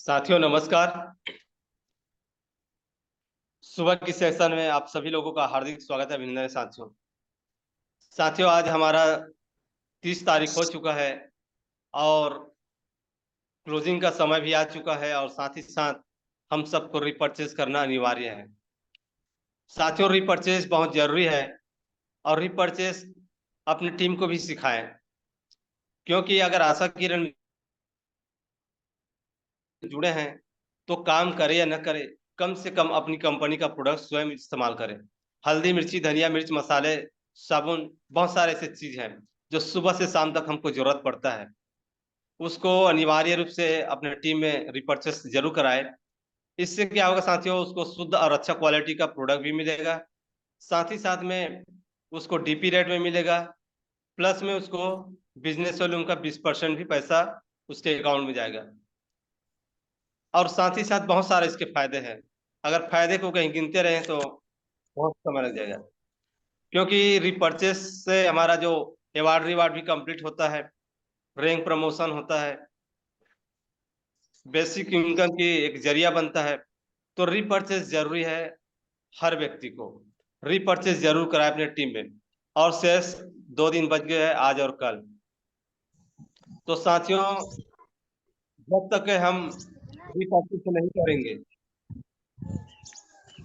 साथियों नमस्कार। सुबह की सेशन में आप सभी लोगों का हार्दिक स्वागत है, अभिनंदन है साथियों। आज हमारा 30 तारीख हो चुका है और क्लोजिंग का समय भी आ चुका है और साथ ही साथ हम सबको रिपर्चेज करना अनिवार्य है। साथियों, रिपर्चेज बहुत जरूरी है और रिपर्चेज अपनी टीम को भी सिखाएं, क्योंकि अगर आशा किरण जुड़े हैं तो काम करे या न करे, कम से कम अपनी कंपनी का प्रोडक्ट स्वयं इस्तेमाल करें। हल्दी, मिर्ची, धनिया, मिर्च, मसाले, साबुन, बहुत सारे ऐसे चीज हैं जो सुबह से शाम तक हमको जरूरत पड़ता है। उसको अनिवार्य रूप से अपने टीम में रिपर्चेस जरूर कराए। इससे क्या होगा साथियों, उसको शुद्ध और अच्छा क्वालिटी का प्रोडक्ट भी मिलेगा, साथ ही साथ में उसको डीपी रेट में मिलेगा, प्लस में उसको बिजनेस वॉल्यूम का 20% भी पैसा उसके अकाउंट में जाएगा। और साथ ही साथ बहुत सारे इसके फायदे हैं। अगर फायदे को कहीं गिनते रहे तो बहुत समय लग जाएगा, क्योंकि रिपर्चेस से हमारा जो अवार्ड रिवार्ड भी कंप्लीट होता है, रैंक प्रमोशन होता है, बेसिक इनकम की एक जरिया बनता है। तो रिपर्चेस जरूरी है, हर व्यक्ति को रिपर्चेस जरूर कराए अपने टीम में। और शेष 2 दिन बच गए हैं, आज और कल। तो साथियों, जब तक हम रिपर्चेस नहीं करेंगे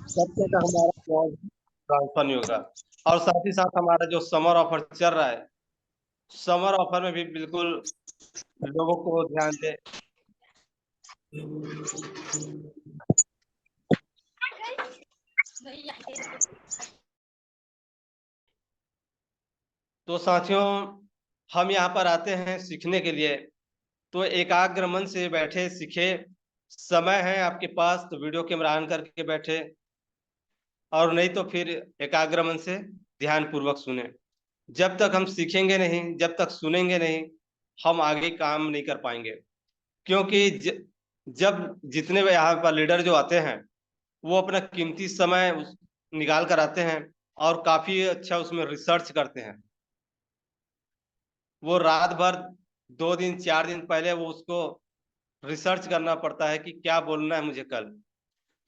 तब तक हमारा ट्रांसफर नहीं होगा। और साथ ही साथ हमारा जो समर ऑफर चल रहा है, समर ऑफर में भी बिल्कुल लोगों को ध्यान दे। तो साथियों, हम यहाँ पर आते हैं सीखने के लिए, तो एकाग्र मन से बैठे सीखे। समय है आपके पास तो वीडियो कैमरा ऑन करके बैठे, और नहीं तो फिर एकाग्र मन से ध्यान पूर्वक सुने। जब तक हम सीखेंगे नहीं, जब तक सुनेंगे नहीं, हम आगे काम नहीं कर पाएंगे। क्योंकि जब जितने भी यहाँ पर लीडर जो आते हैं, वो अपना कीमती समय निकाल कर आते हैं और काफी अच्छा उसमें रिसर्च करते हैं। वो रात भर 2 दिन 4 दिन पहले वो उसको रिसर्च करना पड़ता है कि क्या बोलना है मुझे कल।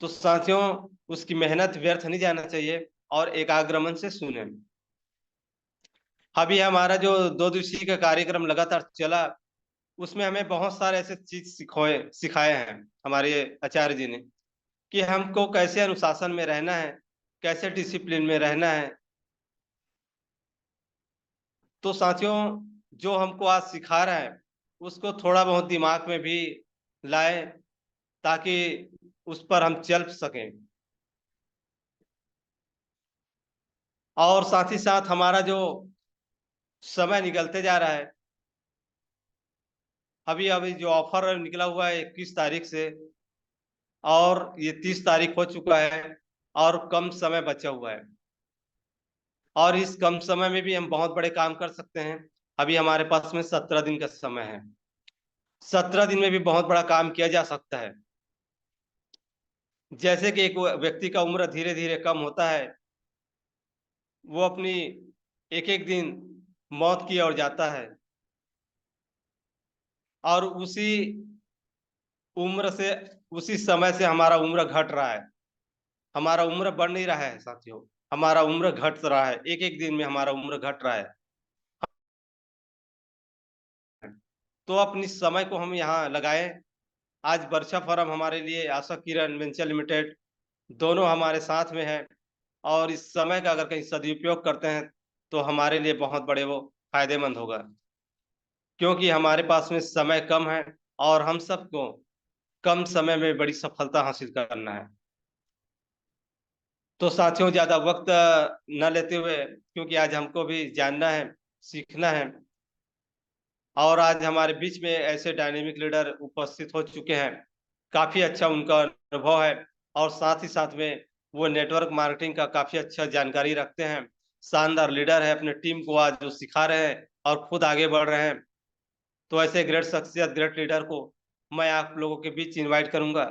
तो साथियों, उसकी मेहनत व्यर्थ नहीं जाना चाहिए और एकाग्र मन से सुने। अभी हमारा जो 2 दिवसीय का कार्यक्रम लगातार चला, उसमें हमें बहुत सारे ऐसे चीज सिखाए हैं हमारे आचार्य जी ने, कि हमको कैसे अनुशासन में रहना है, कैसे डिसिप्लिन में रहना है। तो साथियों, जो हमको आज सिखा रहा है उसको थोड़ा बहुत दिमाग में भी लाए, ताकि उस पर हम चल सकें। और साथ ही साथ हमारा जो समय निकलते जा रहा है, अभी अभी जो ऑफर निकला हुआ है 21 तारीख से, और ये 30 तारीख हो चुका है और कम समय बचा हुआ है। और इस कम समय में भी हम बहुत बड़े काम कर सकते हैं। अभी हमारे पास में 17 दिन का समय है। 17 दिन में भी बहुत बड़ा काम किया जा सकता है। जैसे कि एक व्यक्ति का उम्र धीरे धीरे कम होता है, वो अपनी एक एक दिन मौत की ओर जाता है, और उम्र से उसी समय से हमारा उम्र घट रहा है। हमारा उम्र बढ़ नहीं रहा है साथियों, हमारा उम्र घट रहा है। एक एक दिन में हमारा उम्र घट रहा है। तो अपनी समय को हम यहाँ लगाएं। आज वर्षा फर्म हमारे लिए, आशा किरण वेंचर लिमिटेड, दोनों हमारे साथ में है। और इस समय का अगर कहीं सदुपयोग करते हैं तो हमारे लिए बहुत बड़े वो फायदेमंद होगा, क्योंकि हमारे पास में समय कम है और हम सबको कम समय में बड़ी सफलता हासिल करना है। तो साथियों, ज्यादा वक्त न लेते हुए, क्योंकि आज हमको भी जानना है, सीखना है, और आज हमारे बीच में ऐसे डायनेमिक लीडर उपस्थित हो चुके हैं। काफी अच्छा उनका अनुभव है, और साथ ही साथ में वो नेटवर्क मार्केटिंग का काफी अच्छा जानकारी रखते हैं। शानदार लीडर है, अपने टीम को आज जो सिखा रहे हैं और खुद आगे बढ़ रहे हैं। तो ऐसे ग्रेट शख्सियत, ग्रेट लीडर को मैं आप लोगों के बीच इनवाइट करूंगा।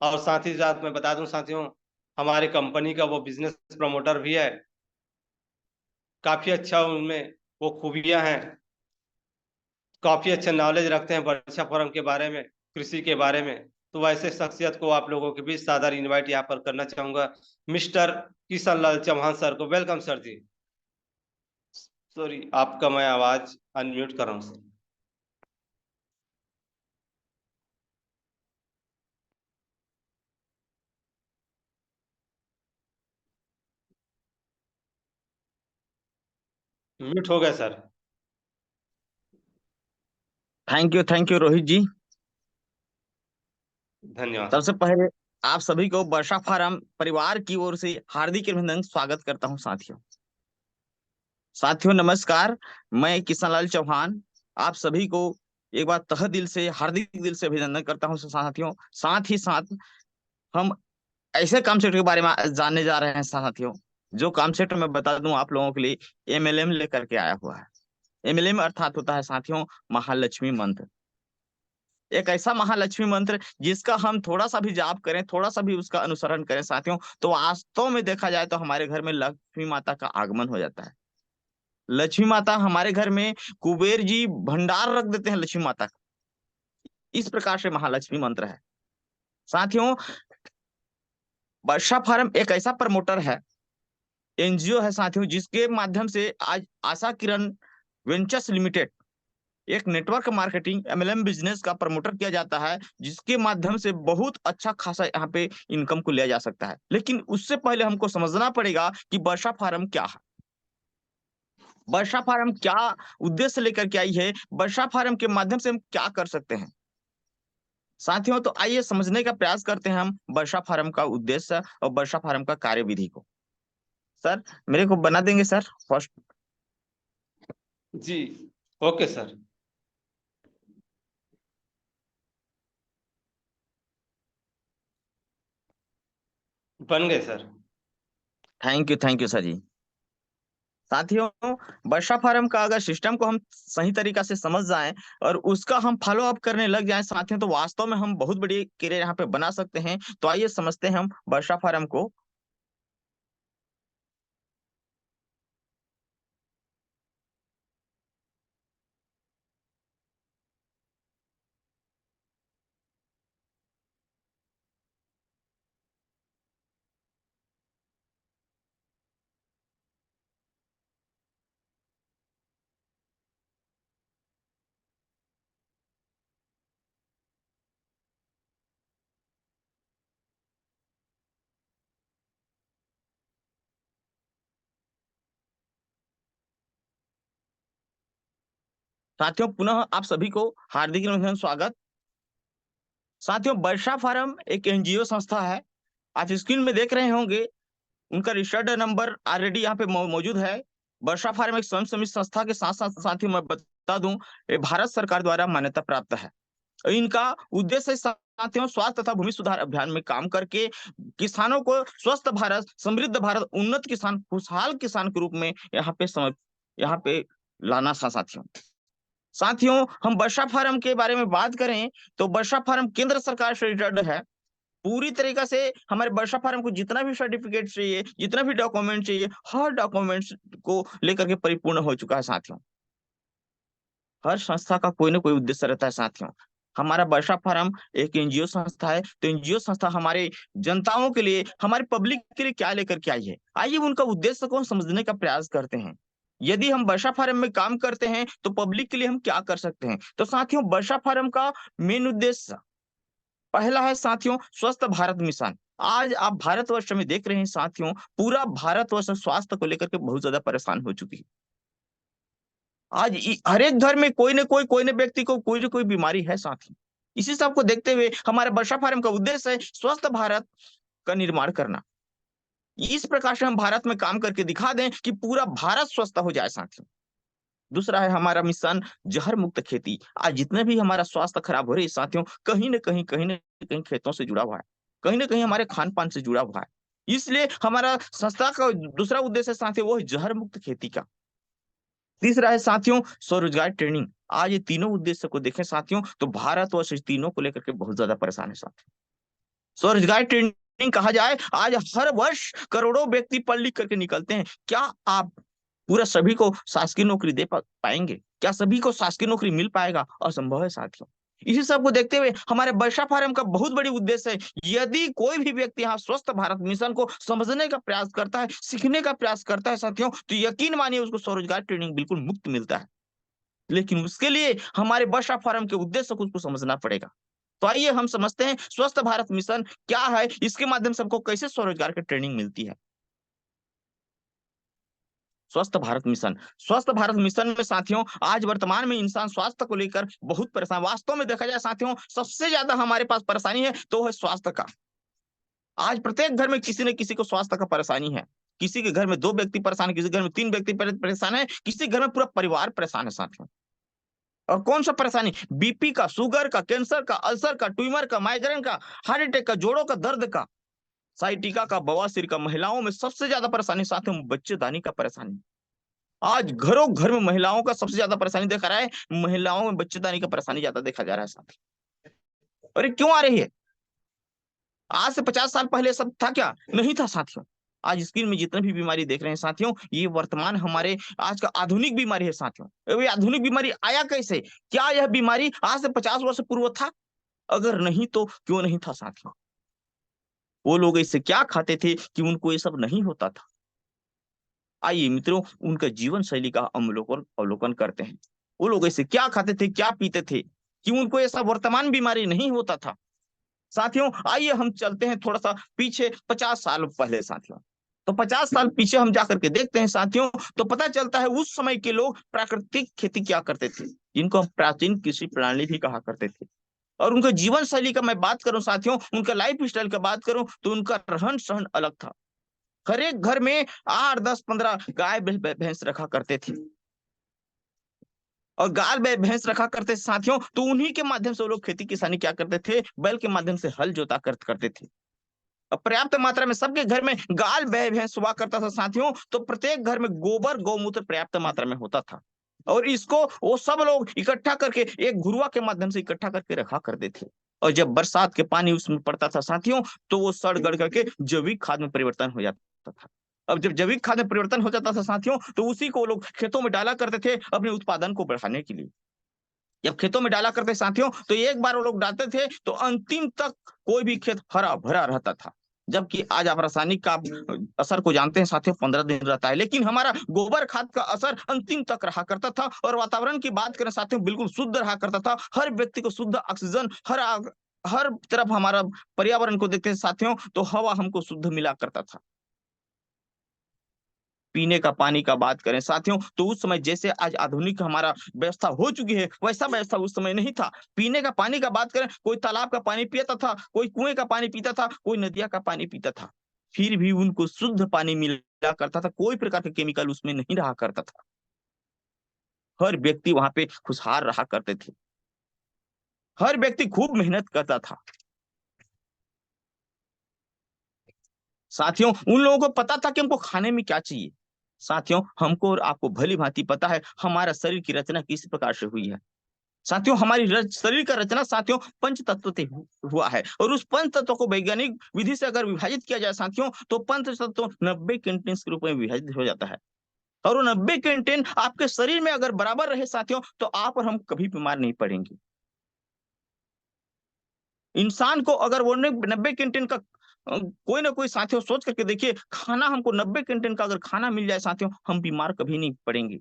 और साथ ही साथ मैं बता दूं साथियों, हमारी कंपनी का वो बिजनेस प्रमोटर भी है। काफी अच्छा उनमें वो खूबियां हैं, काफी अच्छा नॉलेज रखते हैं वर्षा फोरम के बारे में, कृषि के बारे में। तो वैसे शख्सियत को आप लोगों के बीच सादर इनवाइट यहाँ पर करना चाहूंगा, मिस्टर किशन लाल चौहान सर को। वेलकम सर जी। सॉरी, आपका मैं आवाज अनम्यूट कर रहा हूँ सर। म्यूट हो गया सर। थैंक यू रोहित जी। धन्यवाद सर। सबसे पहले आप सभी को वर्षा फार्म परिवार की ओर से हार्दिक अभिनंदन स्वागत करता हूं। साथियों नमस्कार। मैं किशन लाल चौहान आप सभी को एक बार तहे दिल से हार्दिक दिल से अभिनंदन करता हूं। साथियों साथ ही साथ हम ऐसे कॉन्सेप्ट के बारे में जानने जा रहे हैं साथियों, जो कॉन्सेप्ट मैं बता दूं आप लोगों के लिए, एमएलएम लेकर के आया हुआ है। एमएलएम अर्थात होता है साथियों महालक्ष्मी मंत्र। एक ऐसा महालक्ष्मी मंत्र जिसका हम थोड़ा सा भी जाप करें, थोड़ा सा भी उसका अनुसरण करें साथियों, तो वास्तव में देखा जाए तो हमारे घर में लक्ष्मी माता का आगमन हो जाता है। लक्ष्मी माता हमारे घर में, कुबेर जी भंडार रख देते हैं लक्ष्मी माता का। इस प्रकार से महालक्ष्मी मंत्र है साथियों। वर्षा फार्म एक ऐसा प्रमोटर है, एनजीओ है साथियों, जिसके माध्यम से आज आशा किरण वेंचर्स लिमिटेड एक नेटवर्क मार्केटिंग एमएलएम बिजनेस का प्रमोटर किया जाता है, जिसके माध्यम से बहुत अच्छा खासा यहाँ पे इनकम को लिया जा सकता है। लेकिन उससे पहले हमको समझना पड़ेगा कि वर्षा फार्म क्या है, वर्षा फार्म क्या उद्देश्य लेकर के आई है, वर्षा फार्म के माध्यम से हम क्या कर सकते हैं साथियों। तो आइए समझने का प्रयास करते हैं हम वर्षा फार्म का उद्देश्य और वर्षा फार्म का कार्यविधि को। सर मेरे को बना देंगे सर फर्स्ट। जी ओके सर। बन गए सर। थैंक यू सर जी। साथियों वर्षा फार्म का अगर सिस्टम को हम सही तरीका से समझ जाएं और उसका हम फॉलो अप करने लग जाएं साथियों, तो वास्तव में हम बहुत बड़ी करियर यहाँ पे बना सकते हैं। तो आइए समझते हैं हम वर्षा फार्म को। साथियों पुनः आप सभी को हार्दिक अभिनंदन स्वागत। साथियों वर्षा फार्म एक एनजीओ संस्था है। आप स्क्रीन में देख रहे होंगे, उनका रजिस्टर्ड नंबर ऑलरेडी यहाँ पे मौजूद है। वर्षा फार्म एक स्वयं संस्था के साथ साथ साथियों मैं बता दूं, ये भारत सरकार द्वारा मान्यता प्राप्त है। इनका उद्देश्य साथियों स्वास्थ्य तथा भूमि सुधार अभियान में काम करके किसानों को स्वस्थ भारत, समृद्ध भारत, उन्नत किसान, खुशहाल किसान के रूप में यहाँ पे लाना था साथियों। साथियों हम वर्षा फार्म के बारे में बात करें तो वर्षा फार्म केंद्र सरकार से रजिस्टर्ड है। पूरी तरीका से हमारे वर्षा फार्म को जितना भी सर्टिफिकेट चाहिए, जितना भी डॉक्यूमेंट चाहिए, हर डॉक्यूमेंट्स को लेकर के परिपूर्ण हो चुका है साथियों। हर संस्था का कोई ना कोई उद्देश्य रहता है साथियों। हमारा वर्षा फार्म एक एनजीओ संस्था है, तो एनजीओ संस्था हमारे जनताओं के लिए, हमारे पब्लिक के लिए क्या लेकर के आई है, आइए उनका उद्देश्य को समझने का प्रयास करते हैं। यदि हम वर्षा फार्म में काम करते हैं तो पब्लिक के लिए हम क्या कर सकते हैं। तो साथियों वर्षा फार्म का मेन उद्देश्य पहला है साथियों स्वस्थ भारत मिशन। आज आप भारतवर्ष में देख रहे हैं साथियों, पूरा भारतवर्ष स्वास्थ्य को लेकर के बहुत ज्यादा परेशान हो चुकी है। आज हर एक घर में कोई ना व्यक्ति को कोई ना कोई बीमारी है साथी। इसी सब को देखते हुए हमारे वर्षा फार्म का उद्देश्य है स्वस्थ भारत का निर्माण करना। इस प्रकार से हम भारत में काम करके दिखा दें कि पूरा भारत स्वस्थ हो जाए साथियों। दूसरा है हमारा मिशन जहर मुक्त खेती। आज जितने भी हमारा स्वास्थ्य खराब हो रही है साथियों, कहीं ना कहीं खेतों से जुड़ा हुआ है, कहीं ना कहीं हमारे खान पान से जुड़ा हुआ है। इसलिए हमारा संस्था का दूसरा उद्देश्य साथियों वो है जहर मुक्त खेती का। तीसरा है साथियों स्वरोजगार ट्रेनिंग। आज ये तीनों उद्देश्य को देखें साथियों तो भारतवर्ष इस तीनों को लेकर के बहुत ज्यादा परेशान है साथियों। स्वरोजगार ट्रेनिंग कहा जाए, आज हर वर्ष करोड़ों व्यक्ति पढ़ लिख करके निकलते हैं। क्या आप पूरा सभी को शासकीय नौकरी दे पाएंगे? क्या सभी को शासकीय नौकरी मिल पाएगा? असंभव है साथियों। इसी सब को देखते हुए हमारे वर्षा फार्म का बहुत बड़ी उद्देश्य है, यदि कोई भी व्यक्ति यहाँ स्वस्थ भारत मिशन को समझने का प्रयास करता है, सीखने का प्रयास करता है साथियों, तो यकीन मानिए उसको स्वरोजगार ट्रेनिंग बिल्कुल मुफ्त मिलता है। लेकिन उसके लिए हमारे वर्षा फार्म के उद्देश्य को उसको समझना पड़ेगा। तो आइए हम समझते हैं स्वस्थ भारत मिशन क्या है, इसके माध्यम से हमको कैसे स्वरोजगार की ट्रेनिंग मिलती है। स्वस्थ भारत मिशन, स्वस्थ भारत मिशन में साथियों आज वर्तमान में इंसान स्वास्थ्य को लेकर बहुत परेशान। वास्तव में देखा जाए साथियों, सबसे ज्यादा हमारे पास परेशानी है तो है स्वास्थ्य का। आज प्रत्येक घर में किसी न किसी को स्वास्थ्य का परेशानी है। किसी के घर में 2 व्यक्ति परेशान है, किसी के घर में 3 व्यक्ति परेशान है, किसी के घर में पूरा परिवार परेशान है साथियों। और कौन सा परेशानी? बीपी का, शुगर का, कैंसर का, अल्सर का, ट्यूमर का, माइग्रेन का, हार्ट अटैक का, जोड़ों का दर्द का, साइटिका का, बवासीर का। महिलाओं में सबसे ज्यादा परेशानी साथियों बच्चेदानी का परेशानी। आज घरों घर में महिलाओं का सबसे ज्यादा परेशानी देखा रहा है, महिलाओं में बच्चेदानी का परेशानी ज्यादा देखा जा रहा है साथियों। अरे क्यों आ रही है? आज से 50 साल पहले सब था क्या? नहीं था साथियों। आज स्क्रीन में जितने भी बीमारी देख रहे हैं साथियों, ये वर्तमान हमारे आज का आधुनिक बीमारी है साथियों। ये आधुनिक बीमारी आया कैसे? क्या यह बीमारी आज से 50 वर्ष पूर्व था? अगर नहीं तो क्यों नहीं था साथियों? वो लोग इससे क्या खाते थे कि उनको ये सब नहीं होता था? आइए मित्रों, उनका जीवन शैली का अवलोकन करते हैं। वो लोग ऐसे क्या खाते थे, क्या पीते थे कि उनको ऐसा वर्तमान बीमारी नहीं होता था। साथियों आइए हम चलते हैं थोड़ा सा पीछे 50 साल पहले साथियों। तो 50 साल पीछे हम जाकर के देखते हैं साथियों, तो पता चलता है उस समय के लोग प्राकृतिक खेती क्या करते थे, जिनको हम प्राचीन कृषि प्रणाली भी कहा करते थे। और उनका जीवन शैली का मैं बात करूं साथियों, उनका लाइफ स्टाइल का बात करूं, तो उनका रहन सहन अलग था। हर एक घर में 8, 10, 15 गाय भैंस रखा करते थे। और गाय भैंस रखा करते साथियों, तो उन्हीं के माध्यम से वो लोग खेती किसानी क्या करते थे, बैल के माध्यम से हल जोता करते थे। पर्याप्त मात्रा में सबके घर में गाय भैंस हुआ करता था साथियों, तो प्रत्येक घर में गोबर गौमूत्र पर्याप्त मात्रा में होता था। और इसको वो सब लोग इकट्ठा करके एक घुरुआ के माध्यम से इकट्ठा करके रखा करते थे। और जब बरसात के पानी उसमें पड़ता था साथियों, तो वो सड़ गड़ करके जैविक खाद में परिवर्तन हो जाता था। अब जब जैविक खाद में परिवर्तन हो जाता था साथियों, तो उसी को लोग खेतों में डाला करते थे अपने उत्पादन को बढ़ाने के लिए। जब खेतों में डाला करते साथियों, तो एक बार वो लोग डालते थे तो अंतिम तक कोई भी खेत हरा भरा रहता था। जबकि आज आप रासायनिक का असर को जानते हैं साथियों, 15 दिन रहता है, लेकिन हमारा गोबर खाद का असर अंतिम तक रहा करता था। और वातावरण की बात करें साथियों, बिल्कुल शुद्ध रहा करता था। हर व्यक्ति को शुद्ध ऑक्सीजन, हर तरफ हमारा पर्यावरण को देखते हैं साथियों, तो हवा हमको शुद्ध मिला करता था। पीने का पानी का बात करें साथियों, तो उस समय जैसे आज आधुनिक हमारा व्यवस्था हो चुकी है, वैसा व्यवस्था उस समय नहीं था। पीने का पानी का बात करें, कोई तालाब का पानी पीता था, कोई कुएं का पानी पीता था, कोई नदिया का पानी पीता था। फिर भी उनको शुद्ध पानी मिला करता था, कोई प्रकार का केमिकल उसमें नहीं रहा करता था। हर व्यक्ति वहां पे खुशहाल रहा करते थे। हर व्यक्ति खूब मेहनत करता था साथियों। उन लोगों को पता था कि हमको खाने में क्या चाहिए। साथियों हमको और आपको भली भांति पता है हमारा शरीर की रचना किस प्रकार से हुई है। साथियों हमारी शरीर का रचना साथियों पंच तत्व से हुआ है। और उस पंच तत्व को वैज्ञानिक विधि से अगर विभाजित किया जाए साथियों, तो पंच तत्व 90 कंटेंट्स के रूप में विभाजित हो जाता है। और वो 90 कंटेंट आपके शरीर में अगर बराबर रहे साथियों, तो आप और हम कभी बीमार नहीं पड़ेंगे। इंसान को अगर वो 90 कंटेंट का कोई ना कोई साथियों सोच करके देखिए, खाना हमको 90 कंटेंट का अगर खाना मिल जाए साथियों, हम बीमार कभी नहीं पड़ेंगे।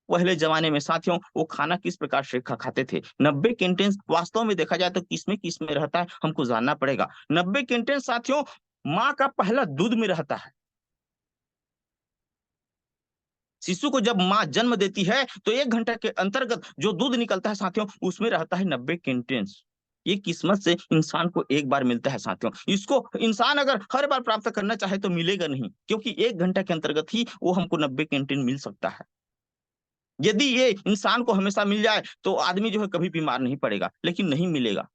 पहले जमाने में साथियों वो खाना किस प्रकार से खाते थे, 90 कंटेंट वास्तव में देखा जाए तो किसमें रहता है हमको जानना पड़ेगा। 90 कंटेंट साथियों माँ का पहला दूध में रहता है। शिशु को जब माँ जन्म देती है, तो 1 घंटे के अंतर्गत जो दूध निकलता है साथियों, उसमें रहता है 90 कंटेंट्स। ये किस्मत से इंसान को एक बार मिलता है साथियों। इसको इंसान अगर हर बार प्राप्त करना चाहे तो मिलेगा नहीं, क्योंकि 1 घंटे के अंतर्गत ही वो हमको 90 कंटेंट मिल सकता है। यदि ये इंसान को हमेशा मिल जाए तो आदमी जो है कभी बीमार नहीं पड़ेगा, लेकिन नहीं मिलेगा।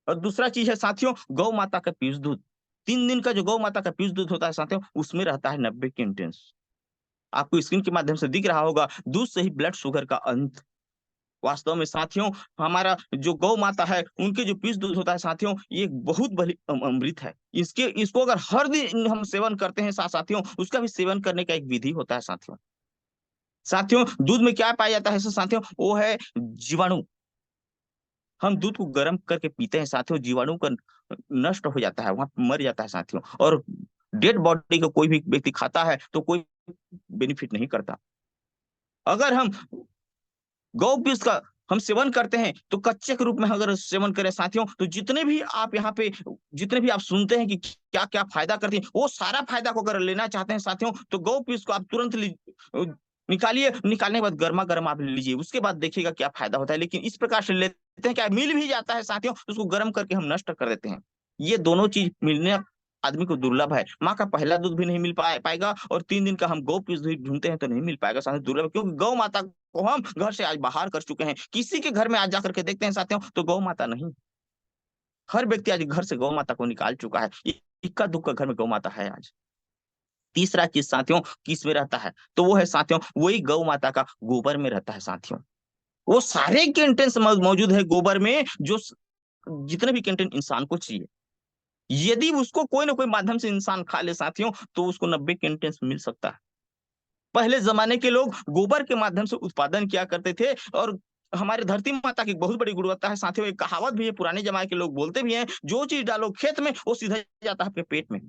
और दूसरा चीज है साथियों गौ माता का पीयूष दूध। 3 दिन का जो गौ माता का पीयूष दूध होता है साथियों, उसमें रहता है 90 कंटेंट्स। आपको स्क्रीन के माध्यम से दिख रहा होगा, दूध से ही ब्लड शुगर का अंत। वास्तव में साथियों हमारा जो गौ माता है, उनके जो पीस दूध होता है साथियों, ये एक बहुत बड़ी अमृत है। इसको अगर हर दिन हम सेवन करते हैं साथियों, उसका भी सेवन करने का एक विधि होता है साथियों। साथियों दूध में क्या पाया जाता है साथियों, वो है जीवाणु। हम दूध को गर्म करके पीते हैं साथियों, जीवाणु का नष्ट हो जाता है, वहां मर जाता है साथियों। और डेड बॉडी को कोई भी व्यक्ति खाता है तो कोई बेनिफिट नहीं करता। अगर हम गौ-मूत्र का हम सेवन करते हैं तो कच्चे के रूप में अगर सेवन करें साथियों, तो जितने भी आप यहाँ पे जितने भी आप सुनते हैं कि क्या क्या फायदा करती है, वो सारा फायदा को अगर लेना चाहते हैं साथियों, तो गौ-मूत्र को आप तुरंत निकालिए, निकालने के बाद गर्मा गर्म आप लीजिए, उसके बाद देखिएगा क्या फायदा होता है। लेकिन इस प्रकार से लेते हैं, क्या मिल भी जाता है साथियों, तो उसको गर्म करके हम नष्ट कर देते हैं। ये दोनों चीज मिलने आदमी को दुर्लभ है। माँ का पहला दूध भी नहीं मिल पाएगा, और 3 दिन का हम गौ-मूत्र ढूंढते हैं तो नहीं मिल पाएगा साथियों, दुर्लभ है। क्योंकि गौ माता को हम घर से आज बाहर कर चुके हैं। किसी के घर में आज जाकर के देखते हैं साथियों, तो गौ माता नहीं। हर व्यक्ति आज घर से गौ माता को निकाल चुका है। इक्का दुक्का घर में गौ माता है आज। तीसरा चीज साथियों किस में रहता है, तो वो है साथियों वही गौ माता का गोबर में रहता है साथियों। वो सारे कंटेंट्स मौजूद है गोबर में, जो जितने भी कंटेंट इंसान को चाहिए। यदि उसको कोई ना कोई माध्यम से इंसान खा ले साथियों, तो उसको 90 कंटेंट्स मिल सकता है। पहले जमाने के लोग गोबर के माध्यम से उत्पादन किया करते थे, और हमारे धरती माता की बहुत बड़ी गुणवत्ता है साथियों। एक कहावत भी है, पुराने जमाने के लोग बोलते भी हैं, जो चीज डालो खेत में वो सीधा जाता है आपके पेट में।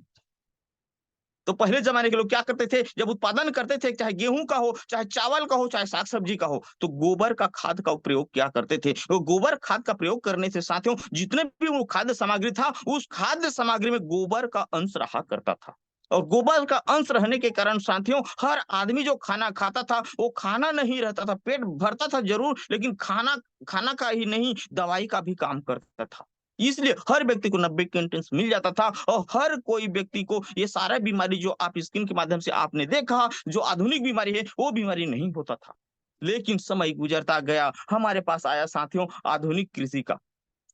तो पहले जमाने के लोग क्या करते थे, जब उत्पादन करते थे, चाहे गेहूं का हो, चाहे चावल का हो, चाहे साग सब्जी का हो, तो गोबर का खाद का प्रयोग क्या करते थे। वो गोबर खाद का प्रयोग करने से साथियों जितने भी वो खाद्य सामग्री था, उस खाद्य सामग्री में गोबर का अंश रहा करता था। और गोबर का अंश रहने के कारण साथियों हर आदमी जो खाना खाता था, वो खाना नहीं रहता था, पेट भरता था जरूर, लेकिन खाना खाना का ही नहीं, दवाई का भी काम करता था। इसलिए हर व्यक्ति को 90 कंटेंट्स मिल जाता था, और हर कोई व्यक्ति को ये सारा बीमारी जो आप स्किन के माध्यम से आपने देखा, जो आधुनिक बीमारी है, वो बीमारी नहीं होता था। लेकिन समय गुजरता गया, हमारे पास आया साथियों आधुनिक कृषि का,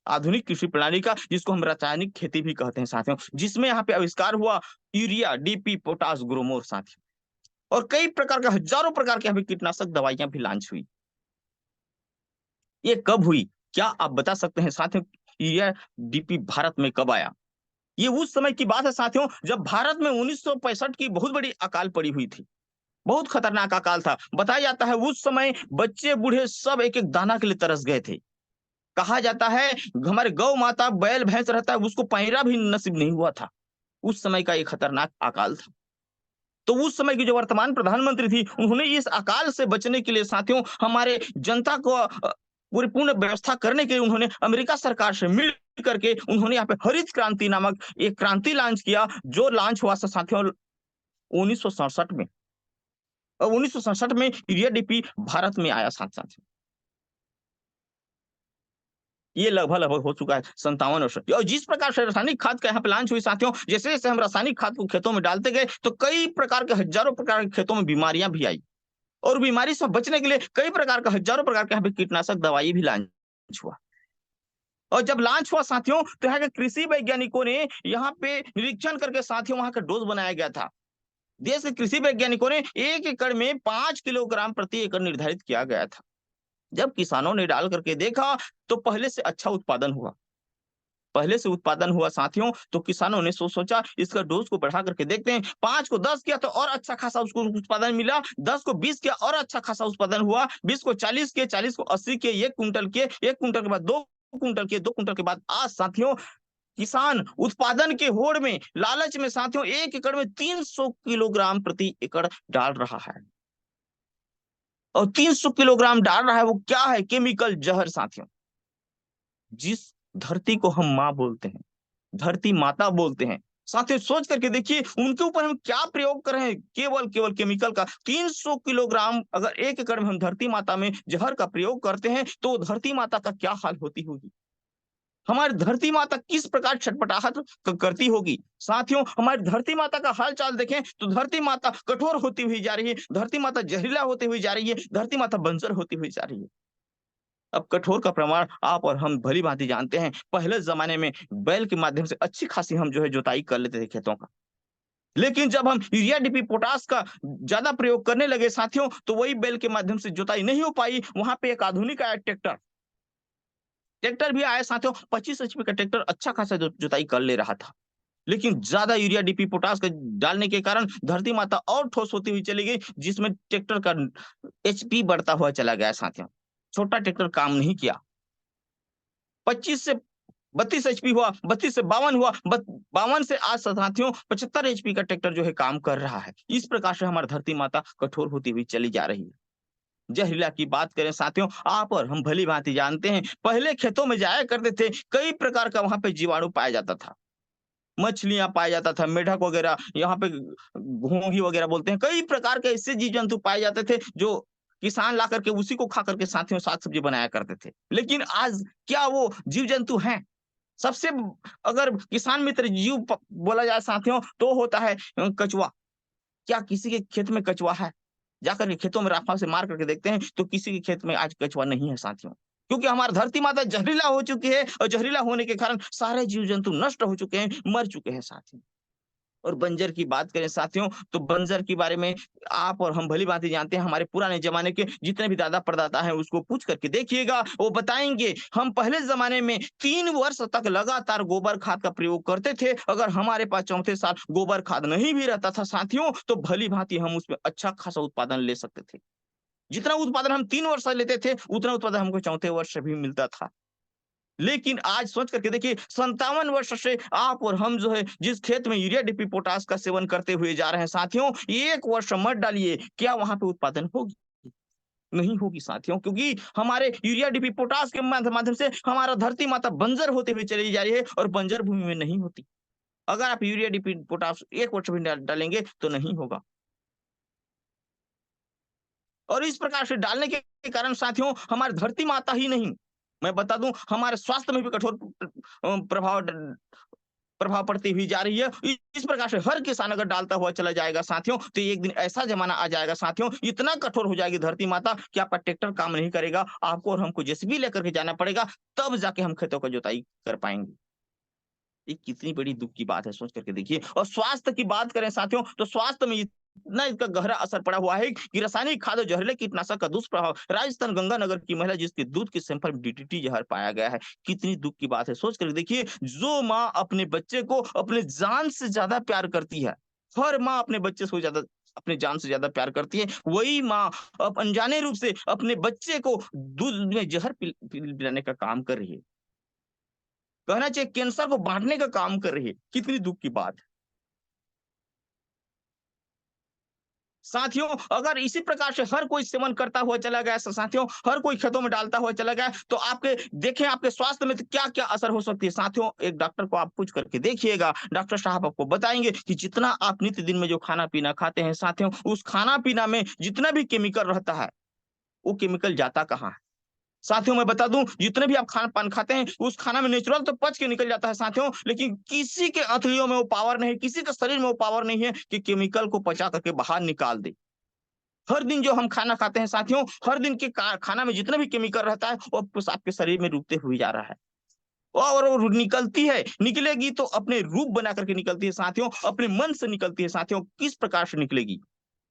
आधुनिक कृषि प्रणाली का, जिसको हम रासायनिक खेती भी कहते हैं साथियों, जिसमें यहाँ पे आविष्कार हुआ यूरिया, डीपी, पोटास, ग्रोमोर साथियों। और कई प्रकार का, हजारों प्रकार के यहाँ पे कीटनाशक दवाइयां भी लॉन्च हुई। ये कब हुई, क्या आप बता सकते हैं साथियों? यूरिया, डीपी भारत में कब आया? ये उस समय की बात है साथियों, जब भारत में 1965 की बहुत बड़ी अकाल पड़ी हुई थी। बहुत खतरनाक अकाल था। बताया जाता है उस समय बच्चे बूढ़े सब एक एक दाना के लिए तरस गए थे। कहा जाता है हमारे गौ माता बैल भैंस रहता है, उसको पैरा भी नसीब नहीं हुआ था। उस समय का एक खतरनाक अकाल था। तो उस समय की जो वर्तमान प्रधानमंत्री थी, उन्होंने इस अकाल से बचने के लिए साथियों हमारे जनता को पूरी पूर्ण व्यवस्था करने के लिए उन्होंने अमेरिका सरकार से मिल करके उन्होंने यहाँ पे हरित क्रांति नामक एक क्रांति लॉन्च किया, जो लॉन्च हुआ साथियों 1967 में। और 1967 में यूरिया डीपी भारत में आया साथ। ये लगभग हो चुका है 57 वर्ष। और जिस प्रकार से रासायनिक खाद का यहाँ पे लॉन्च हुई साथियों, जैसे जैसे हम रासायनिक खाद को खेतों में डालते गए, तो कई प्रकार के हजारों प्रकार के खेतों में बीमारियां भी आई। और बीमारी से बचने के लिए कई प्रकार का, हजारों प्रकार के यहाँ पे कीटनाशक दवाई भी लॉन्च हुआ। और जब लॉन्च हुआ साथियों, तो यहाँ के कृषि वैज्ञानिकों ने यहाँ पे निरीक्षण करके साथियों वहां का डोज बनाया गया था। देश के कृषि वैज्ञानिकों ने 1 एकड़ में 5 किलोग्राम प्रति एकड़ निर्धारित किया गया था। जब किसानों ने डाल करके देखा, तो पहले से अच्छा उत्पादन हुआ। पहले से उत्पादन हुआ साथियों, तो किसानों ने सोचा इसका डोज को बढ़ा करके देखते हैं। 5 को 10 किया तो और अच्छा खासा उसको उत्पादन मिला, 10 को 20 किया और अच्छा खासा उत्पादन हुआ, 20 को 40 किए, 40 को 80 किए, 1 कुंटल किए, 1 कुंटल के बाद 2 कुंटल किए, 2 कुंटल के बाद आज साथियों किसान उत्पादन के होड़ में, लालच में साथियों 1 एकड़ में 300 किलोग्राम प्रति एकड़ डाल रहा है। और 300 किलोग्राम डाल रहा है, वो क्या है? केमिकल जहर साथियों। जिस धरती को हम माँ बोलते हैं, धरती माता बोलते हैं, साथियों सोच करके देखिए उनके ऊपर हम क्या प्रयोग कर रहे हैं, केवल केवल केमिकल का। 300 किलोग्राम अगर 1 एकड़ में हम धरती माता में जहर का प्रयोग करते हैं, तो धरती माता का क्या हाल होती होगी? हमारी धरती माता किस प्रकार छटपटाहट करती होगी? साथियों हमारी धरती माता का हाल चाल देखें, तो धरती माता कठोर होती हुई जा रही है, धरती माता जहरीला होती हुई जा रही है, धरती माता बंजर होती हुई जा रही है। अब कठोर का प्रमाण आप और हम भली भांति जानते हैं। पहले जमाने में बैल के माध्यम से अच्छी खासी हम जो है जुताई कर लेते थे खेतों का। लेकिन जब हम यूरिया डीपी पोटास का ज्यादा प्रयोग करने लगे साथियों, तो वही बैल के माध्यम से जुताई नहीं हो पाई। वहां पे एक आधुनिक आया ट्रैक्टर, ट्रैक्टर भी आया साथियों। 25 एचपी का ट्रैक्टर अच्छा खासा जुताई कर ले रहा था। लेकिन ज्यादा यूरिया डीपी पोटास का डालने के कारण धरती माता और ठोस होती हुई चली गई, जिसमें ट्रैक्टर का एचपी बढ़ता हुआ चला गया साथियों। छोटा ट्रैक्टर काम नहीं किया। 25 से 32 एचपी हुआ, 32 से 52 हुआ, 52 से आज साथियों 75 एचपी का ट्रैक्टर जो है काम कर रहा है। इस प्रकार से हमारी धरती माता कठोर होती हुई चली जा रही है। जहरीला की बात करें साथियों, आप और हम भली भांति जानते हैं, पहले खेतों में जाया करते थे, कई प्रकार का वहां पे जीवाणु पाया जाता था, मछलियां पाया जाता था, मेढक वगैरह, यहाँ पे घोंघी वगैरह बोलते हैं, कई प्रकार के ऐसे जीव जंतु पाए जाते थे जो किसान ला करके उसी को खा करके साथियों साग सब्जी बनाया करते थे। लेकिन आज क्या वो जीव जंतु हैं? सबसे अगर किसान मित्र जीव बोला जाए साथियों तो होता है कछुआ। क्या किसी के खेत में कछुआ है? जाकर के खेतों में राफा से मार करके देखते हैं तो किसी के खेत में आज कछुआ नहीं है साथियों, क्योंकि हमारी धरती माता जहरीला हो चुकी है और जहरीला होने के कारण सारे जीव जंतु नष्ट हो चुके हैं, मर चुके हैं साथियों। और बंजर की बात करें साथियों तो बंजर के बारे में आप और हम भली भांति जानते हैं। हमारे पुराने जमाने के जितने भी दादा परदादा हैं उसको पूछ करके देखिएगा, वो बताएंगे हम पहले जमाने में 3 वर्ष तक लगातार गोबर खाद का प्रयोग करते थे। अगर हमारे पास चौथे साल गोबर खाद नहीं भी रहता था साथियों तो भली भांति हम उसमें अच्छा खासा उत्पादन ले सकते थे। जितना उत्पादन हम 3 वर्ष लेते थे उतना उत्पादन हमको चौथे वर्ष भी मिलता था। लेकिन आज सोच करके देखिए 57 वर्ष से आप और हम जो है जिस खेत में यूरिया डीपी पोटास का सेवन करते हुए जा रहे हैं साथियों, 1 वर्ष मत डालिए, क्या वहां पे उत्पादन होगी? नहीं होगी साथियों, क्योंकि हमारे यूरिया डीपी पोटास के माध्यम से हमारा धरती माता बंजर होते हुए चली जा रही है और बंजर भूमि में नहीं होती। अगर आप यूरिया डीपी पोटास 1 वर्ष भी डालेंगे तो नहीं होगा। और इस प्रकार से डालने के कारण साथियों हमारी धरती माता ही नहीं, मैं बता दूं हमारे स्वास्थ्य में भी कठोर प्रभाव प्रभाव पड़ती हुई जा रही है। इस प्रकार से हर किसान अगर डालता हुआ चला जाएगा साथियों तो एक दिन ऐसा जमाना आ जाएगा साथियों, इतना कठोर हो जाएगी धरती माता कि आपका ट्रैक्टर काम नहीं करेगा, आपको और हमको जेसीबी लेकर के जाना पड़ेगा, तब जाके हम खेतों का जुताई कर पाएंगे। ये कितनी बड़ी दुख की बात है, सोच करके देखिए। और स्वास्थ्य की बात करें साथियों तो स्वास्थ्य में इतना इसका गहरा असर पड़ा हुआ है कि रासायनिक खाद और जहरीले कीटनाशक का दुष्प्रभाव। राजस्थान गंगानगर की महिला जिसके दूध के सैंपल में डीडीटी जहर पाया गया है, कितनी दुख की बात है। सोच कर देखिए, जो माँ अपने बच्चे को अपने जान से ज्यादा प्यार करती है, हर माँ अपने बच्चे से ज्यादा अपने जान से ज्यादा प्यार करती है, वही माँ अब अनजाने रूप से अपने बच्चे को दूध में जहर पिलाने का काम कर रही है। कहना चाहिए कैंसर को बांटने का काम कर रही है। कितनी दुख की बात है साथियों। अगर इसी प्रकार से हर कोई सेवन करता हुआ चला गया साथियों, हर कोई खेतों में डालता हुआ चला गया तो आपके देखें आपके स्वास्थ्य में क्या क्या असर हो सकती है साथियों। एक डॉक्टर को आप पूछ करके देखिएगा, डॉक्टर साहब आपको बताएंगे कि जितना आप नित्य दिन में जो खाना पीना खाते हैं साथियों, उस खाना पीना में जितना भी केमिकल रहता है वो केमिकल जाता कहाँ है साथियों। मैं बता दूं जितने भी आप खाना पान खाते हैं उस खाना में नेचुरल तो पच के निकल जाता है साथियों, लेकिन किसी के अंतड़ियों में वो पावर नहीं, किसी के शरीर में वो पावर नहीं है कि केमिकल को पचा करके बाहर निकाल दे। हर दिन जो हम खाना खाते हैं साथियों, हर दिन के खाना में जितना भी केमिकल रहता है वो आपके शरीर में डूबते हुए जा रहा है। और वो निकलती है, निकलेगी तो अपने रूप बना करके निकलती है साथियों, अपने मन से निकलती है साथियों। किस प्रकार से निकलेगी?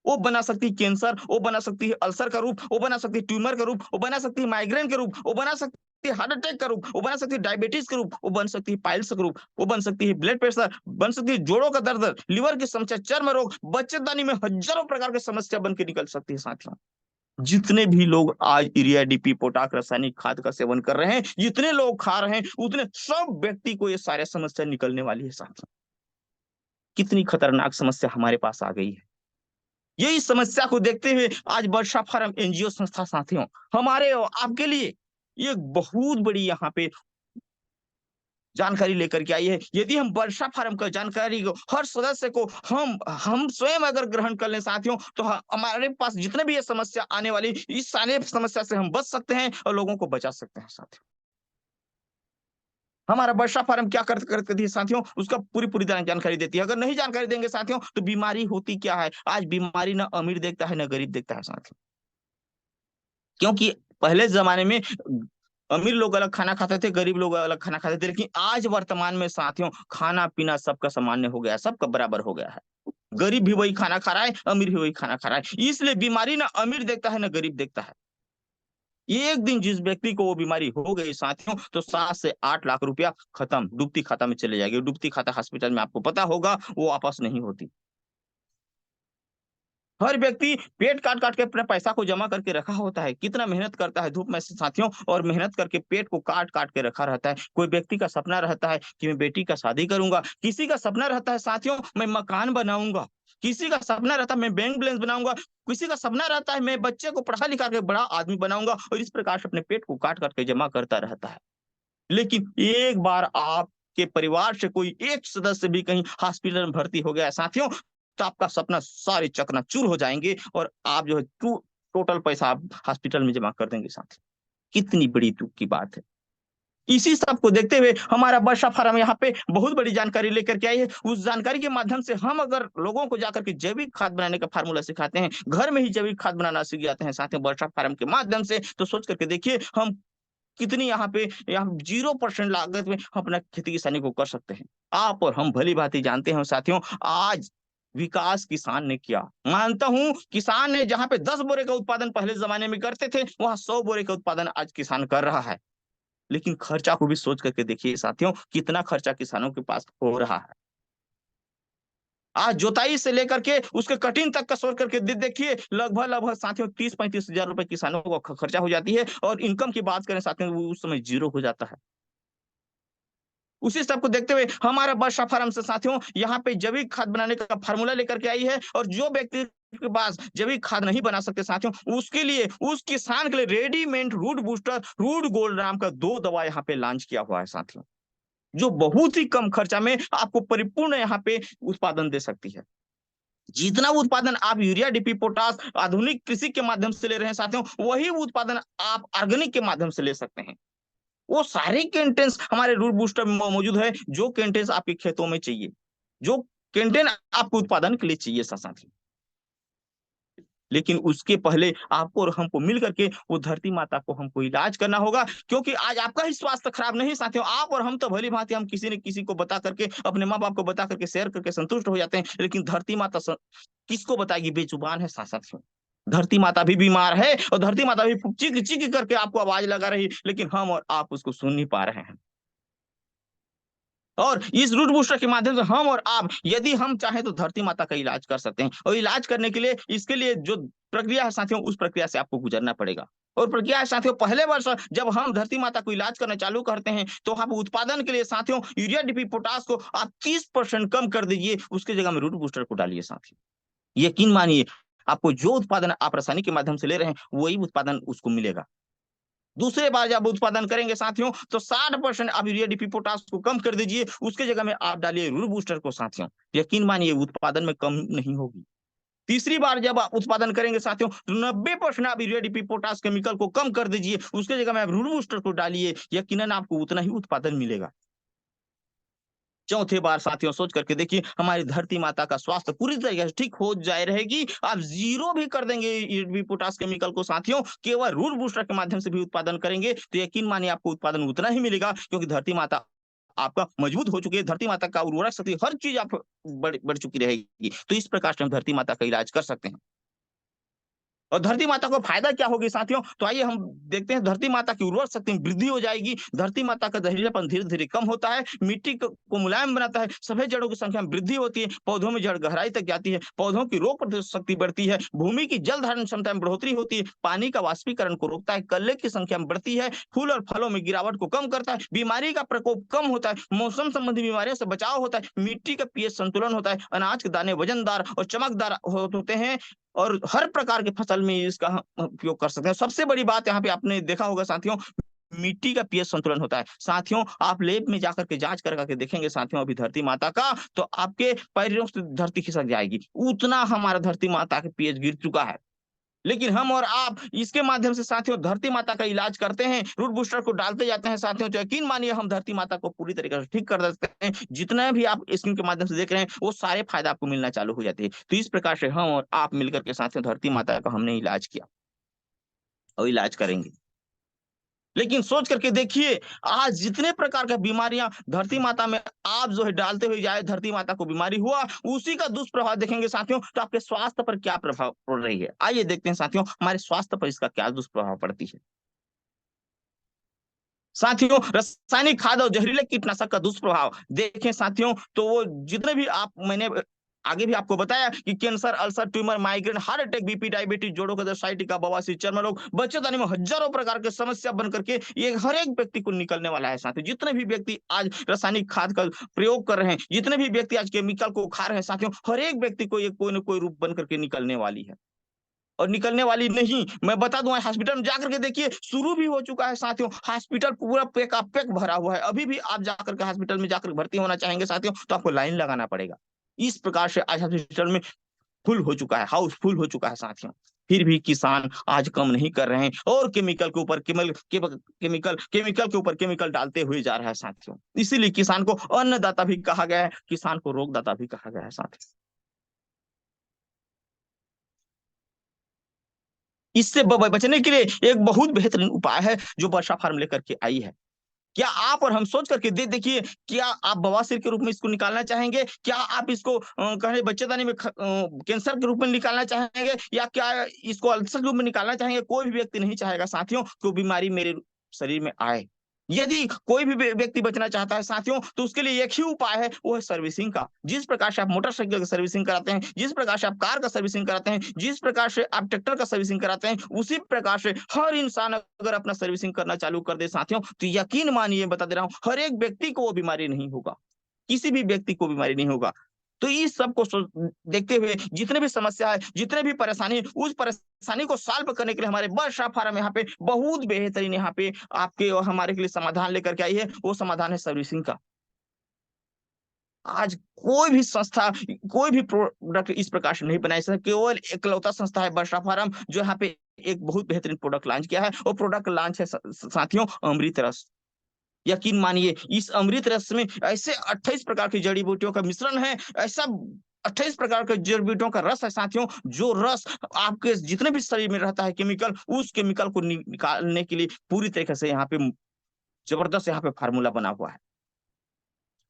वो बना सकती है कैंसर, वो बना सकती है अल्सर का रूप, वो बना सकती है ट्यूमर का रूप, वो बना सकती है माइग्रेन का रूप, वो बना सकती है हार्ट अटैक का रूप, वो बना सकती है डायबिटीज का रूप, वो बन सकती है पाइल्स का रूप, वो बन सकती है ब्लड प्रेशर, बन सकती है जोड़ों का दर्द, लिवर की समस्या, चर्म रोग, बच्चेदानी में हजारों प्रकार की समस्या बन के निकल सकती है साथियों। जितने भी लोग आज यूरिया डीपी पोटाश रासायनिक खाद का सेवन कर रहे हैं, जितने लोग खा रहे हैं उतने सब व्यक्ति को ये सारे समस्या निकलने वाली है साथियों। कितनी खतरनाक समस्या हमारे पास आ गई है। यही समस्या को देखते हुए आज वर्षा फार्म एनजीओ संस्था साथियों हमारे और आपके लिए ये बहुत बड़ी यहाँ पे जानकारी लेकर के आई है। यदि हम वर्षा फार्म का जानकारी को हर सदस्य को हम स्वयं अगर ग्रहण कर लें साथियों तो हमारे पास जितने भी ये समस्या आने वाली इस सारे समस्या से हम बच सकते हैं और लोगों को बचा सकते हैं साथियों। हमारा वर्षा फार्म क्या करती है साथियों, उसका पूरी पूरी जानकारी देती है। अगर नहीं जानकारी देंगे साथियों तो बीमारी होती क्या है। आज बीमारी ना अमीर देखता है ना गरीब देखता है साथियों, क्योंकि पहले जमाने में अमीर लोग अलग खाना खाते थे, गरीब लोग अलग खाना खाते थे, लेकिन आज वर्तमान में साथियों खाना पीना सबका सामान्य हो गया, सबका बराबर हो गया है। गरीब भी वही खाना खा रहा है, अमीर भी वही खाना खा रहा है, इसलिए बीमारी ना अमीर देखता है ना गरीब देखता है। एक दिन जिस व्यक्ति को वो बीमारी हो गई साथियों, तो 7 से 8 लाख रुपया खत्म, डूबती खाता में चले जाएगी। डूबती खाता हॉस्पिटल में आपको पता होगा वो वापस नहीं होती। हर व्यक्ति पेट काट काट के अपने पैसा को जमा करके रखा होता है, कितना मेहनत करता है धूप में से साथियों, और मेहनत करके पेट को काट काट के रखा रहता है। कोई व्यक्ति का सपना रहता है कि मैं बेटी का शादी करूंगा, किसी का सपना रहता है साथियों मैं मकान बनाऊंगा, किसी का सपना रहता है मैं बैंक बैलेंस बनाऊंगा, किसी का सपना रहता है मैं बच्चे को पढ़ा लिखा के बड़ा आदमी बनाऊंगा, और इस प्रकार से अपने पेट को काट काट के जमा करता रहता है। लेकिन एक बार आपके परिवार से कोई एक सदस्य भी कहीं हॉस्पिटल में भर्ती हो गया साथियों, तो आपका सपना सारे चकनाचूर हो जाएंगे, और आप जो है टोटल पैसा आप हॉस्पिटल में जमा कर देंगे साथियों। कितनी बड़ी दुख की बात है। इसी सब को देखते हुए हमारा वर्षा फार्म यहाँ पे बहुत बड़ी जानकारी लेकर के आई है। उस जानकारी के माध्यम से हम अगर लोगों को जाकर के जैविक खाद बनाने का फार्मूला सिखाते हैं, घर में ही जैविक खाद बनाना सीख जाते हैं साथियों वर्षा फार्म के माध्यम से, तो सोच करके देखिए हम कितनी यहाँ 0% लागत में हम अपना खेती किसानी को कर सकते हैं। आप और हम भली भांति जानते हैं साथियों, आज विकास किसान ने किया। मानता हूं किसान ने जहां पे 10 बोरे का उत्पादन पहले जमाने में करते थे, वहां 100 बोरे का उत्पादन आज किसान कर रहा है। लेकिन खर्चा को भी सोच करके देखिए साथियों, कितना खर्चा किसानों के पास हो रहा है। आज जोताई से लेकर के उसके कटिंग तक का सोच करके देखिए, लगभग लगभग साथियों 30-35 हजार रुपए किसानों को खर्चा हो जाती है, और इनकम की बात करें साथियों वो उस समय जीरो हो जाता है। उसी सब को देखते हुए हमारा वर्षा फार्म से साथियों यहाँ पे जैविक खाद बनाने का फार्मूला लेकर के आई है, और जो व्यक्ति के पास जैविक खाद नहीं बना सकते साथियों, उसके लिए उस किसान के लिए readymade root booster root gold नाम का 2 दवा यहाँ पे लॉन्च किया हुआ है साथियों, जो बहुत ही कम खर्चा में आपको परिपूर्ण यहाँ पे उत्पादन दे सकती है। जितना उत्पादन आप यूरिया डीपी पोटास आधुनिक कृषि के माध्यम से ले रहे हैं साथियों, वही उत्पादन आप ऑर्गेनिक के माध्यम से ले सकते हैं। वो सारे कंटेंट्स हमारे रूट बूस्टर में मौजूद है, जो कंटेंट्स आपके खेतों में चाहिए, जो कंटेंट आपको उत्पादन के लिए चाहिए साथी। लेकिन उसके पहले आपको और हमको मिल करके वो धरती माता को हमको इलाज करना होगा, क्योंकि आज आपका ही स्वास्थ्य खराब नहीं साथियों, आप और हम तो भली भांति हम किसी न किसी को बता करके अपने माँ बाप को बता करके शेयर करके संतुष्ट हो जाते हैं, लेकिन धरती माता किसको बताएगी, बेजुबान है साथियों। धरती माता भी बीमार है, और धरती माता भी चीख चीख करके आपको आवाज लगा रही, लेकिन हम और आप उसको सुन नहीं पा रहे हैं। और इस रूट बूस्टर के माध्यम से हम और आप यदि हम चाहें तो धरती माता का इलाज कर सकते हैं, और इलाज करने के लिए इसके लिए जो प्रक्रिया है साथियों, उस प्रक्रिया से आपको गुजरना पड़ेगा। और प्रक्रिया है साथियों, पहले वर्ष जब हम धरती माता को इलाज करना चालू करते हैं, तो आप उत्पादन के लिए साथियों यूरिया डीपी पोटास को आप 30% कम कर दीजिए, उसकी जगह में रूट बूस्टर को डालिए साथियों। यकीन मानिए आपको जो उत्पादन आप रासायनिक के माध्यम से ले रहे हैं वही उत्पादन उसको मिलेगा। दूसरे बार जब उत्पादन करेंगे साथियों, तो 60% आप यूरिया डीपी पोटास को कम कर दीजिए, उसके जगह में आप डालिए रूट बूस्टर को साथियों। यकीन मानिए उत्पादन में कम नहीं होगी। तीसरी बार जब आप उत्पादन करेंगे साथियों, तो 90% आप यूरिया डीपी पोटास केमिकल को कम कर दीजिए, उसके जगह में आप रूट बूस्टर को डालिए, यकीनन आपको उतना ही उत्पादन मिलेगा। चौथे बार साथियों सोच करके देखिए, हमारी धरती माता का स्वास्थ्य पूरी तरीके से ठीक हो जाए रहेगी। आप जीरो भी कर देंगे पोटास केमिकल को साथियों, केवल रूट बूस्टर के माध्यम से भी उत्पादन करेंगे, तो यकीन मानिए आपको उत्पादन उतना ही मिलेगा, क्योंकि धरती माता आपका मजबूत हो चुकी है, धरती माता का उर्वरक शक्ति हर चीज आप बढ़ चुकी रहेगी। तो इस प्रकार से हम धरती माता का इलाज कर सकते हैं। और धरती माता को फायदा क्या होगी साथियों, तो आइए हम देखते हैं। धरती माता की उर्वरक शक्ति में वृद्धि हो जाएगी, धरती माता का जहरीलापन धीरे धीरे कम होता है, मिट्टी को मुलायम बनाता है, सफेद जड़ों की संख्या में वृद्धि होती है, पौधों में जड़ गहराई तक जाती है, पौधों की रोग प्रतिरोधक शक्ति बढ़ती है, भूमि की जल धारण क्षमता में बढ़ोतरी होती है, पानी का वाष्पीकरण को रोकता है, कल्ले की संख्या में बढ़ती है, फूल और फलों में गिरावट को कम करता है, बीमारी का प्रकोप कम होता है, मौसम संबंधी बीमारियों से बचाव होता है, मिट्टी का पीएच संतुलन होता है, अनाज के दाने वजनदार और चमकदार होते हैं, और हर प्रकार की फसल में इसका उपयोग कर सकते हैं। सबसे बड़ी बात यहाँ पे आपने देखा होगा साथियों, मिट्टी का पीएच संतुलन होता है। साथियों आप लेब में जाकर के जांच करके देखेंगे साथियों अभी धरती माता का, तो आपके पैरों से धरती खिसक जाएगी, उतना हमारा धरती माता का पीएच गिर चुका है। लेकिन हम और आप इसके माध्यम से साथियों धरती माता का इलाज करते हैं, रूट बूस्टर को डालते जाते हैं साथियों, तो यकीन मानिए हम धरती माता को पूरी तरीके से ठीक कर देते हैं। जितना भी आप स्क्रीन के माध्यम से देख रहे हैं वो सारे फायदे आपको मिलना चालू हो जाते हैं। तो इस प्रकार से हम और आप मिलकर के साथियों धरती माता का हमने इलाज किया और इलाज करेंगे। लेकिन सोच करके देखिए, आज जितने प्रकार की बीमारियां धरती माता में आप जो है डालते हुए जाए, धरती माता को बीमारी हुआ, उसी का दुष्प्रभाव देखेंगे साथियों, तो आपके स्वास्थ्य पर क्या प्रभाव पड़ रही है। आइए देखते हैं साथियों हमारे स्वास्थ्य पर इसका क्या दुष्प्रभाव पड़ती है। साथियों रासायनिक खाद और जहरीले कीटनाशक का दुष्प्रभाव देखें साथियों, तो वो जितने भी मैंने आगे भी आपको बताया कि cancer, ulcer, tumour, migraine, heart attack, BP, diabetes, जोड़ों का दर्द, साइटिका, बवासीर, चर्म रोग, बच्चेदानी में हजारों प्रकार की समस्या बन करके ये हर एक व्यक्ति को निकलने वाला है साथियों। जितने भी व्यक्ति आज रासायनिक खाद का प्रयोग कर रहे हैं, जितने भी व्यक्ति आज केमिकल को खा रहे हैं साथियों, हर एक व्यक्ति को ये कोई ना कोई रूप बन करके निकलने वाली है। और निकलने वाली नहीं, मैं बता दूं, हॉस्पिटल में जाकर के देखिए, शुरू भी हो चुका है साथियों। हॉस्पिटल पूरा पेक भरा हुआ है। अभी भी आप जाकर के हॉस्पिटल में जाकर भर्ती होना चाहेंगे साथियों, तो आपको लाइन लगाना पड़ेगा। इस प्रकार से आज हॉस्पिटल में फुल हो चुका है, हाउसफुल हो चुका है साथियों। फिर भी किसान आज कम नहीं कर रहे हैं और केमिकल के ऊपर केमिकल के ऊपर केमिकल डालते हुए जा रहा है साथियों। इसीलिए किसान को अन्नदाता भी कहा गया है, किसान को रोगदाता भी कहा गया है साथियों। इससे बचने के लिए एक बहुत बेहतरीन उपाय है जो वर्षा फार्म लेकर के आई है। क्या आप और हम सोच करके देखिए, क्या आप बवासीर के रूप में इसको निकालना चाहेंगे? क्या आप इसको कहें बच्चेदानी में कैंसर के रूप में निकालना चाहेंगे, या क्या इसको अल्सर के रूप में निकालना चाहेंगे? कोई भी व्यक्ति नहीं चाहेगा साथियों कि बीमारी मेरे शरीर में आए। यदि कोई भी व्यक्ति बचना चाहता है साथियों, तो उसके लिए एक ही उपाय है, वो है सर्विसिंग का। जिस प्रकार से आप मोटरसाइकिल का सर्विसिंग कराते हैं, जिस प्रकार से आप कार का सर्विसिंग कराते हैं, जिस प्रकार से आप ट्रैक्टर का सर्विसिंग कराते हैं, उसी प्रकार से हर इंसान अगर अपना सर्विसिंग करना चालू कर दे साथियों, तो यकीन मानिए, बता दे रहा हूं, हर एक व्यक्ति को वो बीमारी नहीं होगा, किसी भी व्यक्ति को बीमारी नहीं होगा। तो इस सब को देखते हुए जितने भी समस्या है, जितने भी परेशानी, उस परेशानी को सॉल्व करने के लिए हमारे वर्षा फार्म यहाँ पे बहुत बेहतरीन यहाँ पे आपके और हमारे के लिए समाधान लेकर के आई है। वो समाधान है सर्विसिंग का। आज कोई भी संस्था, कोई भी प्रोडक्ट इस प्रकार से नहीं बनाई सकता। केवल एकलौता संस्था है वर्षा फार्म जो यहाँ पे एक बहुत बेहतरीन प्रोडक्ट लॉन्च किया है। और प्रोडक्ट लॉन्च है साथियों अमृत रस। यकीन मानिए, इस अमृत रस में ऐसे 28 प्रकार की जड़ी बूटियों का मिश्रण है, ऐसा 28 प्रकार के जड़ी बूटियों का रस है साथियों, जो रस आपके जितने भी शरीर में रहता है केमिकल, उस केमिकल को निकालने के लिए पूरी तरीके से यहाँ पे जबरदस्त यहाँ पे फार्मूला बना हुआ है।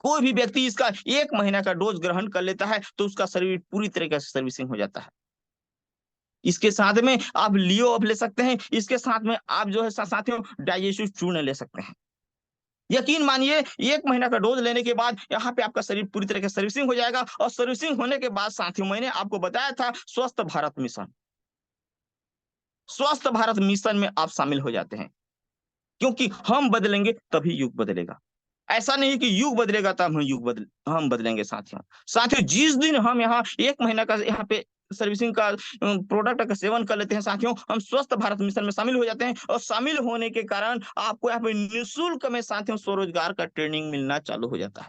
कोई भी व्यक्ति इसका 1 महीना का डोज ग्रहण कर लेता है तो उसका शरीर पूरी तरीके से सर्विसिंग हो जाता है। इसके साथ में आप लियो अब ले सकते हैं, इसके साथ में आप जो है साथियों डाइजेस्टिव चूर्ण ले सकते हैं। यकीन मानिए, 1 महीना का डोज लेने के बाद यहाँ पे आपका शरीर पूरी तरह से सर्विसिंग हो जाएगा। और सर्विसिंग होने के बाद साथियों, मैंने आपको बताया था स्वस्थ भारत मिशन, स्वस्थ भारत मिशन में आप शामिल हो जाते हैं। क्योंकि हम बदलेंगे तभी युग बदलेगा। ऐसा नहीं कि युग बदलेगा तब हम बदलेंगे साथियों। साथियों, जिस दिन हम यहाँ 1 महीना का यहाँ पे सर्विसिंग का प्रोडक्ट का सेवन कर लेते हैं साथियों, हम स्वस्थ भारत मिशन में शामिल हो जाते हैं। और शामिल होने के कारण आपको यहाँ पे निःशुल्क में साथियों स्वरोजगार का ट्रेनिंग मिलना चालू हो जाता है।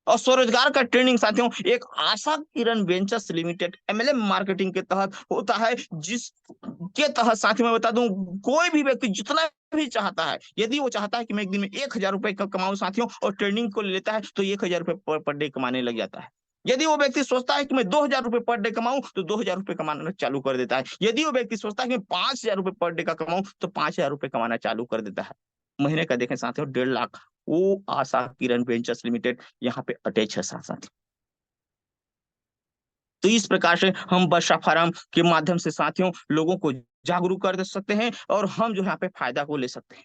और स्वरोजगार का ट्रेनिंग साथियों एक Asha Kiran ventures limited MLM marketing के तहत होता है, जिसके तहत साथियों मैं बता दूं, कोई भी व्यक्ति जितना भी चाहता है, यदि वो चाहता है कि मैं एक दिन में 1,000 रुपए कमाऊं साथियों, और ट्रेनिंग को ले लेता है, तो 1,000 रुपए पर डे कमाने लग जाता है। यदि वो व्यक्ति सोचता है कि मैं 2,000 रुपए पर डे कमाऊं, तो 2,000 रुपए कमाना चालू कर देता है। यदि वो व्यक्ति सोचता है कि मैं 5,000 रुपए पर डे का कमाऊं, तो 5,000 रुपए कमाना चालू कर देता है। महीने का देखें साथियों 1.5 लाख, वो आशा किरण वेंचर्स लिमिटेड यहाँ पे अटैच है साथ साथ। तो इस प्रकार से हम वर्षा फार्म के माध्यम से साथियों लोगों को जागरूक कर दे सकते हैं, और हम जो यहाँ पे फायदा को ले सकते हैं।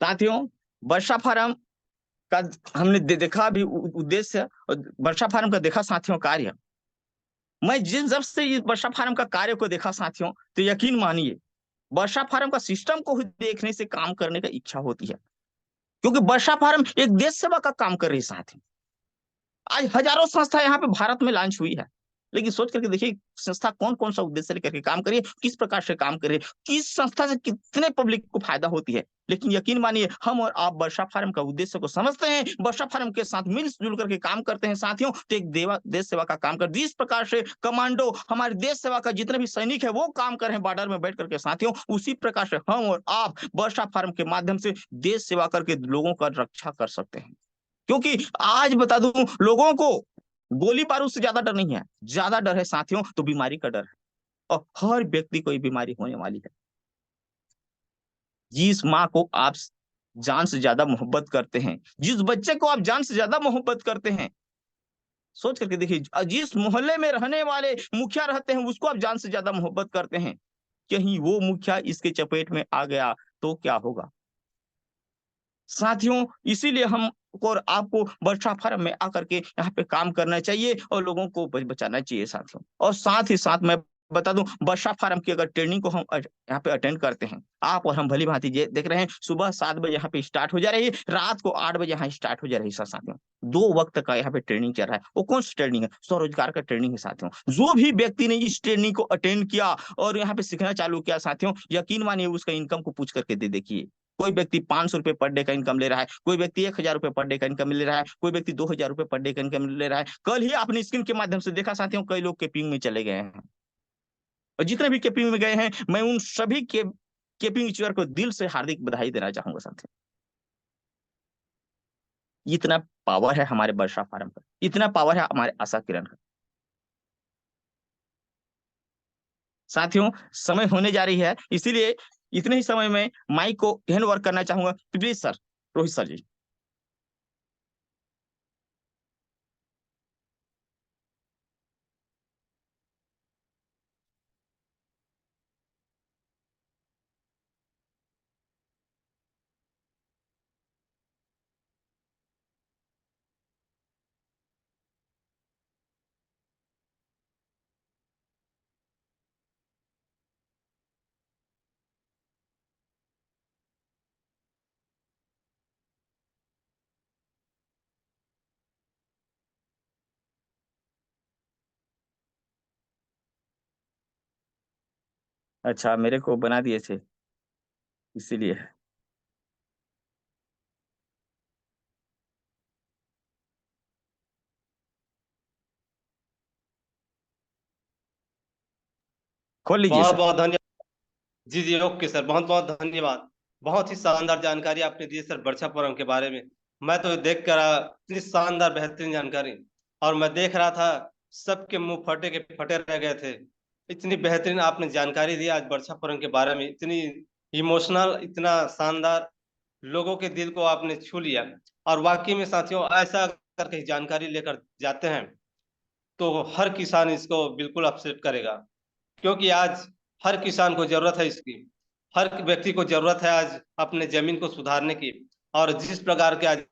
साथियों, वर्षा फार्म का हमने देखा भी उद्देश्य, और वर्षा फार्म का देखा साथियों कार्य। मैं जब से इस वर्षा फार्म का कार्य को देखा साथियों, तो यकीन मानिए, वर्षा फार्म का सिस्टम को ही देखने से काम करने का इच्छा होती है। क्योंकि वर्षा फार्म एक देश सेवा का काम कर रही है साथी। आज हजारों संस्था यहाँ पे भारत में लॉन्च हुई है, लेकिन सोच करके देखिए संस्था कौन कौन सा उद्देश्य लेकर के काम करिए, किस प्रकार से काम करे, किस संस्था से कितने पब्लिक को फायदा होती है। लेकिन यकीन मानिए, हम और आप वर्षा फार्म का उद्देश्य को समझते हैं, वर्षा फार्म के साथ मिलजुल करके काम करते हैं साथियों, तो एक देश सेवा का काम कर, जिस प्रकार से कमांडो हमारे देश सेवा का जितने भी सैनिक है वो काम कर रहे हैं बॉर्डर में बैठ करके साथियों, उसी प्रकार से हम और आप वर्षा फार्म के माध्यम से देश सेवा करके लोगों का रक्षा कर सकते हैं। क्योंकि आज बता दूं, लोगों को गोली बारूद से ज्यादा डर नहीं है, ज्यादा डर है साथियों तो बीमारी का डर है। और हर व्यक्ति को ये बीमारी होने वाली है। जिस माँ को आप जान से ज्यादा मोहब्बत करते हैं, जिस बच्चे को आप जान से ज्यादा मोहब्बत करते हैं, सोच करके देखिए, जिस मोहल्ले में रहने वाले मुखिया रहते हैं उसको आप जान से ज्यादा मोहब्बत करते हैं, कहीं वो मुखिया इसके चपेट में आ गया तो क्या होगा। साथियों, इसीलिए हम और आपको वर्षा फार्म में आकर के यहाँ पे काम करना चाहिए और लोगों को बचाना चाहिए साथियों। और साथ ही साथ मैं बता दूं, वर्षा फार्म की अगर ट्रेनिंग को हम यहाँ पे अटेंड करते हैं, आप और हम भली भांति देख रहे हैं, सुबह 7 बजे यहाँ पे स्टार्ट हो जा रही है, रात को 8 बजे यहाँ स्टार्ट हो जा रही है साथियों। 2 वक्त का यहाँ पे ट्रेनिंग चल रहा है। वो कौन सी ट्रेनिंग है? स्वरोजगार का ट्रेनिंग है साथियों। जो भी व्यक्ति ने इस ट्रेनिंग को अटेंड किया और यहाँ पे सीखना चालू किया साथियों, यकीन मानिए उसका इनकम को पूछ करके दे देखिए। कोई व्यक्ति 500 रुपए पर डे का इनकम ले रहा है, कोई व्यक्ति 1000 रुपए पर डे का इनकम ले रहा है, कोई व्यक्ति 2000 रुपए पर डे का इनकम ले रहा है। कल ही आपने स्क्रीन के माध्यम से देखा साथियों, कई लोग केपिंग में चले गए हैं। और जितने भी केपिंग में गए हैं, मैं उन सभी के केपिंग इंस्टीट्यूट को दिल से हार्दिक बधाई देना चाहूंगा साथियों। इतना पावर है हमारे वर्षा फार्म का, इतना पावर है हमारे आशा किरण का। साथियों, समय होने जा रही है, इसीलिए इतने ही समय में माइक को हैंड ओवर करना चाहूंगा। प्लीज सर, रोहित सर जी। अच्छा, मेरे को बना दिए थे इसीलिए। खोल लीजिए बहुत सर। बहुत धन्यवाद। जी जी, ओके सर, बहुत बहुत धन्यवाद। बहुत ही शानदार जानकारी आपने दी सर वर्षापुरम के बारे में। मैं तो देख कर इतनी शानदार बेहतरीन जानकारी, और मैं देख रहा था सबके मुंह फटे के फटे रह गए थे। इतनी बेहतरीन आपने जानकारी दी आज वर्षापुरम के बारे में, इतनी इमोशनल, इतना शानदार, लोगों के दिल को आपने छू लिया। और वाकई में साथियों, ऐसा अगर कहीं जानकारी लेकर जाते हैं तो हर किसान इसको बिल्कुल अपसेट करेगा, क्योंकि आज हर किसान को जरूरत है इसकी। हर व्यक्ति को जरूरत है आज अपने जमीन को सुधारने की। और जिस प्रकार के आज